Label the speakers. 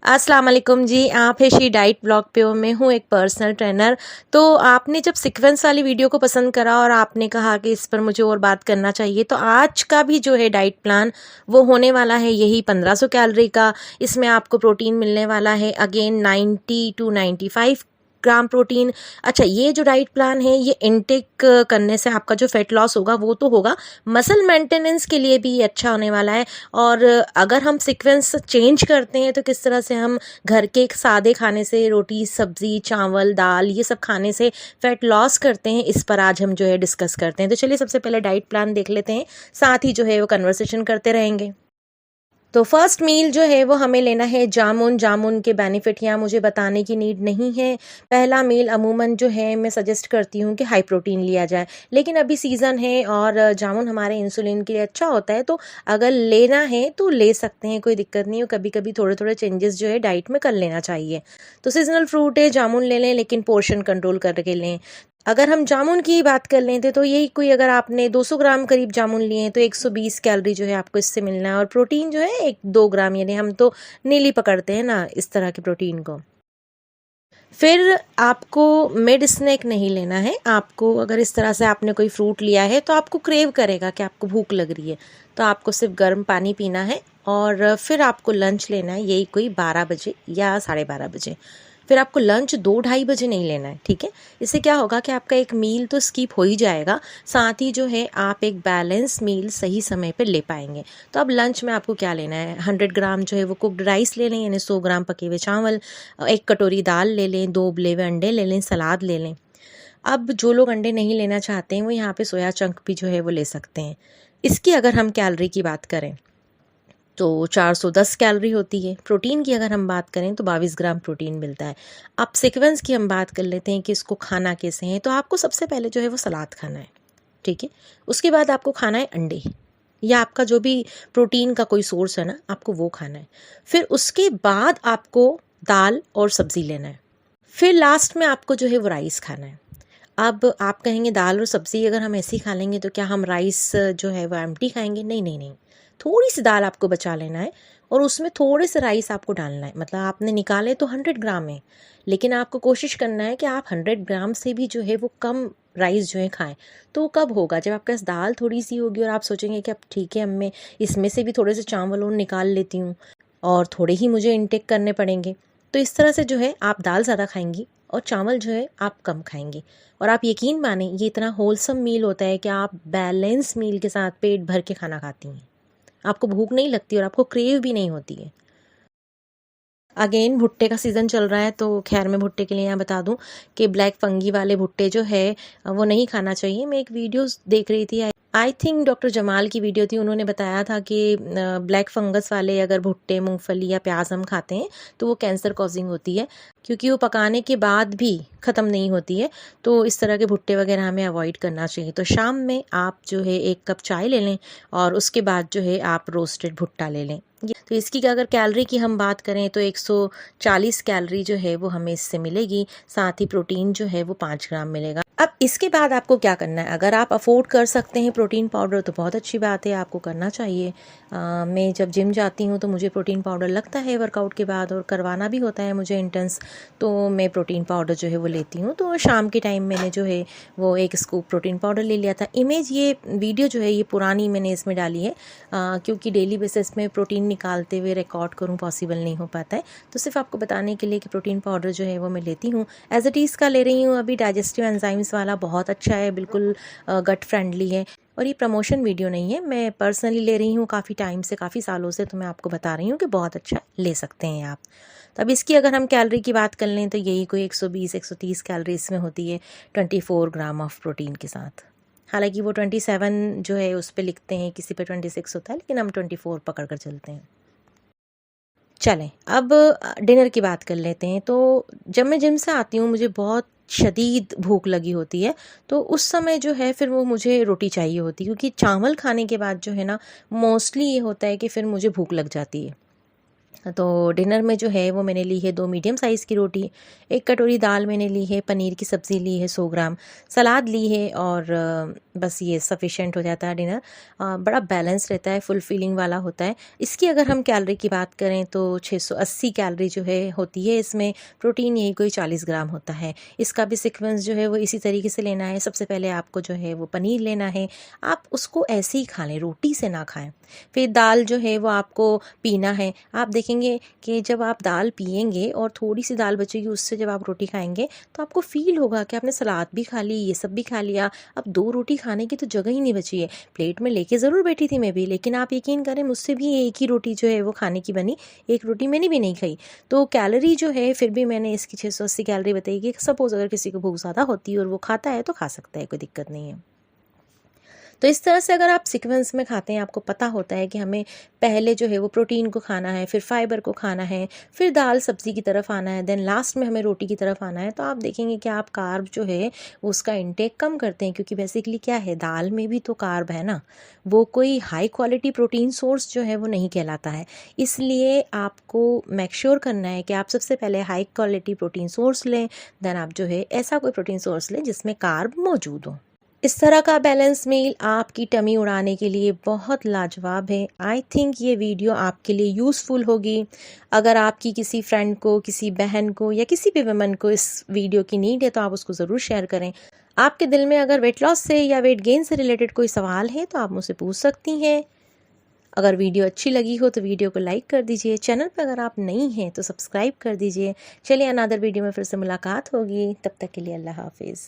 Speaker 1: अस्सलाम वालेकुम जी, आप है शी डाइट ब्लॉग पे हो। मैं हूँ एक पर्सनल ट्रेनर। तो आपने जब सीक्वेंस वाली वीडियो को पसंद करा और आपने कहा कि इस पर मुझे और बात करना चाहिए, तो आज का भी जो है डाइट प्लान वो होने वाला है यही 1500 कैलोरी का। इसमें आपको प्रोटीन मिलने वाला है अगेन 90 टू 95 ग्राम प्रोटीन। अच्छा, ये जो डाइट प्लान है ये इनटेक करने से आपका जो फैट लॉस होगा वो तो होगा, मसल मेंटेनेंस के लिए भी ये अच्छा होने वाला है। और अगर हम सीक्वेंस चेंज करते हैं तो किस तरह से हम घर के सादे खाने से, रोटी सब्जी चावल दाल ये सब खाने से फैट लॉस करते हैं, इस पर आज हम जो है डिस्कस करते हैं। तो चलिए सबसे पहले डाइट प्लान देख लेते हैं, साथ ही जो है वो कन्वर्सेशन करते रहेंगे। तो फर्स्ट मील जो है वो हमें लेना है जामुन। जामुन के बेनिफिट यहाँ मुझे बताने की नीड नहीं है। पहला मील अमूमन जो है मैं सजेस्ट करती हूँ कि हाई प्रोटीन लिया जाए, लेकिन अभी सीज़न है और जामुन हमारे इंसुलिन के लिए अच्छा होता है, तो अगर लेना है तो ले सकते हैं, कोई दिक्कत नहीं है। कभी कभी थोड़े थोड़े चेंजेस जो है डाइट में कर लेना चाहिए। तो सीजनल फ्रूट है, जामुन ले लें, लेकिन पोर्शन कंट्रोल करके लें। अगर हम जामुन की बात कर लें तो यही कोई, अगर आपने 200 ग्राम करीब जामुन लिए हैं तो 120 कैलोरी जो है आपको इससे मिलना है। और प्रोटीन जो है 1-2 ग्राम, यानी हम तो नीली पकड़ते हैं ना इस तरह के प्रोटीन को। फिर आपको मिड स्नैक नहीं लेना है। आपको अगर इस तरह से आपने कोई फ्रूट लिया है तो आपको क्रेव करेगा कि आपको भूख लग रही है, तो आपको सिर्फ गर्म पानी पीना है। और फिर आपको लंच लेना है यही कोई 12 बजे या 12:30 बजे। फिर आपको लंच 2-2:30 बजे नहीं लेना है, ठीक है। इससे क्या होगा कि आपका एक मील तो स्किप हो ही जाएगा, साथ ही जो है आप एक बैलेंस मील सही समय पर ले पाएंगे। तो अब लंच में आपको क्या लेना है, 100 ग्राम जो है वो कुक्ड राइस ले लें, यानी 100 ग्राम पके हुए चावल, 1 कटोरी दाल ले लें, 2 उबले हुए अंडे ले लें, सलाद ले लें। अब जो लोग अंडे नहीं लेना चाहते हैं वो यहाँ पे सोया चंक भी जो है वो ले सकते हैं। इसकी अगर हम कैलोरी की बात करें तो 410 कैलोरी होती है। प्रोटीन की अगर हम बात करें तो 22 ग्राम प्रोटीन मिलता है। अब सीक्वेंस की हम बात कर लेते हैं कि इसको खाना कैसे है। तो आपको सबसे पहले जो है वो सलाद खाना है, ठीक है। उसके बाद आपको खाना है अंडे, या आपका जो भी प्रोटीन का कोई सोर्स है ना, आपको वो खाना है। फिर उसके बाद आपको दाल और सब्जी लेना है। फिर लास्ट में आपको जो है वो राइस खाना है। अब आप कहेंगे दाल और सब्जी अगर हम ऐसे ही खा लेंगे तो क्या हम राइस जो है वो एम्प्टी खाएंगे? नहीं नहीं नहीं, थोड़ी सी दाल आपको बचा लेना है और उसमें थोड़े से राइस आपको डालना है। मतलब आपने निकाले तो 100 ग्राम है, लेकिन आपको कोशिश करना है कि आप 100 ग्राम से भी जो है वो कम राइस जो है खाएं। तो कब होगा? जब आपके पास दाल थोड़ी सी होगी और आप सोचेंगे कि अब ठीक है, अब मैं इसमें से भी थोड़े से चावल और निकाल लेती हूँ और थोड़े ही मुझे इनटेक करने पड़ेंगे। तो इस तरह से जो है आप दाल ज़्यादा खाएंगी और चावल जो है आप कम खाएंगे। और आप यकीन माने ये इतना होलसम मील होता है कि आप बैलेंस मील के साथ पेट भर के खाना खाती हैं, आपको भूख नहीं लगती और आपको क्रेव भी नहीं होती है। अगेन भुट्टे का सीज़न चल रहा है, तो खैर मैं भुट्टे के लिए यहाँ बता दूं कि ब्लैक फंगी वाले भुट्टे जो है वो नहीं खाना चाहिए। मैं एक वीडियो देख रही थी, आई थिंक डॉक्टर जमाल की वीडियो थी, उन्होंने बताया था कि ब्लैक फंगस वाले अगर भुट्टे, मूंगफली या प्याज हम खाते हैं तो वो कैंसर कॉजिंग होती है, क्योंकि वो पकाने के बाद भी ख़त्म नहीं होती है। तो इस तरह के भुट्टे वगैरह हमें अवॉइड करना चाहिए। तो शाम में आप जो है 1 कप चाय ले लें और उसके बाद जो है आप रोस्टेड भुट्टा ले लें। तो इसकी अगर कैलोरी की हम बात करें तो 140 कैलोरी जो है वो हमें इससे मिलेगी, साथ ही प्रोटीन जो है वो 5 ग्राम मिलेगा। अब इसके बाद आपको क्या करना है, अगर आप अफोर्ड कर सकते हैं प्रोटीन पाउडर तो बहुत अच्छी बात है, आपको करना चाहिए। मैं जब जिम जाती हूँ तो मुझे प्रोटीन पाउडर लगता है वर्कआउट के बाद, और करवाना भी होता है मुझे इंटेंस, तो मैं प्रोटीन पाउडर जो है वो लेती हूँ। तो शाम के टाइम मैंने जो है वो 1 स्कूप प्रोटीन पाउडर ले लिया था। इमेज, ये वीडियो जो है ये पुरानी मैंने इसमें डाली है, क्योंकि डेली बेसिस में प्रोटीन निकालते हुए रिकॉर्ड करूँ पॉसिबल नहीं हो पाता है। तो सिर्फ आपको बताने के लिए कि प्रोटीन पाउडर जो है वो मैं लेती हूँ, एज इट इज़ का ले रही हूँ। अभी डाइजेस्टिव एंजाइम्स वाला बहुत अच्छा है, बिल्कुल गट फ्रेंडली है। और ये प्रमोशन वीडियो नहीं है, मैं पर्सनली ले रही हूँ काफ़ी टाइम से, काफ़ी सालों से, तो मैं आपको बता रही हूँ कि बहुत अच्छा ले सकते हैं आप। तो अब इसकी अगर हम कैलोरी की बात कर लें तो यही कोई 120-130 कैलोरी इसमें होती है 24 ग्राम ऑफ प्रोटीन के साथ। हालांकि वो 27 जो है उस पर लिखते हैं, किसी पे 26 होता है, लेकिन हम 24 पकड़ कर चलते हैं। चलें अब डिनर की बात कर लेते हैं। तो जब मैं जिम से आती हूँ मुझे बहुत शदीद भूख लगी होती है, तो उस समय जो है फिर वो मुझे रोटी चाहिए होती है, क्योंकि चावल खाने के बाद जो है ना मोस्टली ये होता है कि फिर मुझे भूख लग जाती है। तो डिनर में जो है वो मैंने ली है 2 मीडियम साइज़ की रोटी, 1 कटोरी दाल मैंने ली है, पनीर की सब्ज़ी ली है 100 ग्राम, सलाद ली है और बस ये सफिशिएंट हो जाता है डिनर। बड़ा बैलेंस रहता है, फुल फीलिंग वाला होता है। इसकी अगर हम कैलोरी की बात करें तो 680 कैलोरी जो है होती है इसमें, प्रोटीन यही कोई 40 ग्राम होता है। इसका भी सीक्वेंस जो है वो इसी तरीके से लेना है। सबसे पहले आपको जो है वो पनीर लेना है, आप उसको ऐसे ही खा लें, रोटी से ना खाएँ। फिर दाल जो है वो आपको पीना है। आप देखेंगे कि जब आप दाल पिएँगे और थोड़ी-सी दाल बचेगी उससे जब आप रोटी खाएँगे तो आपको फ़ील होगा कि आपने सलाद भी खा ली, ये सब भी खा लिया, अब 2 रोटी खाने की तो जगह ही नहीं बची है। प्लेट में लेके ज़रूर बैठी थी मैं भी, लेकिन आप यकीन करें मुझसे भी 1 ही रोटी जो है वो खाने की बनी, 1 रोटी मैंने भी नहीं खाई। तो कैलोरी जो है फिर भी मैंने इसकी 680 कैलोरी बताई कि सपोज़ अगर किसी को भूख ज़्यादा होती है और वो खाता है तो खा सकता है, कोई दिक्कत नहीं है। तो इस तरह से अगर आप सीक्वेंस में खाते हैं, आपको पता होता है कि हमें पहले जो है वो प्रोटीन को खाना है, फिर फाइबर को खाना है, फिर दाल सब्ज़ी की तरफ आना है, देन लास्ट में हमें रोटी की तरफ आना है, तो आप देखेंगे कि आप कार्ब जो है वो उसका इंटेक कम करते हैं, क्योंकि बेसिकली क्या है, दाल में भी तो कार्ब है ना, वो कोई हाई क्वालिटी प्रोटीन सोर्स जो है वो नहीं कहलाता है। इसलिए आपको मेक श्योर करना है कि आप सबसे पहले हाई क्वालिटी प्रोटीन सोर्स लें, देन आप जो है ऐसा कोई प्रोटीन सोर्स लें जिसमें कार्ब मौजूद हो। इस तरह का बैलेंस मील आपकी टमी उड़ाने के लिए बहुत लाजवाब है। आई थिंक ये वीडियो आपके लिए यूज़फुल होगी। अगर आपकी किसी फ्रेंड को, किसी बहन को या किसी भी वुमन को इस वीडियो की नीड है तो आप उसको ज़रूर शेयर करें। आपके दिल में अगर वेट लॉस से या वेट गेन से रिलेटेड कोई सवाल है तो आप मुझसे पूछ सकती हैं। अगर वीडियो अच्छी लगी हो तो वीडियो को लाइक कर दीजिए। चैनल पर अगर आप नई हैं तो सब्सक्राइब कर दीजिए। चलिए अनदर वीडियो में फिर से मुलाकात होगी। तब तक के लिए अल्लाह हाफिज़।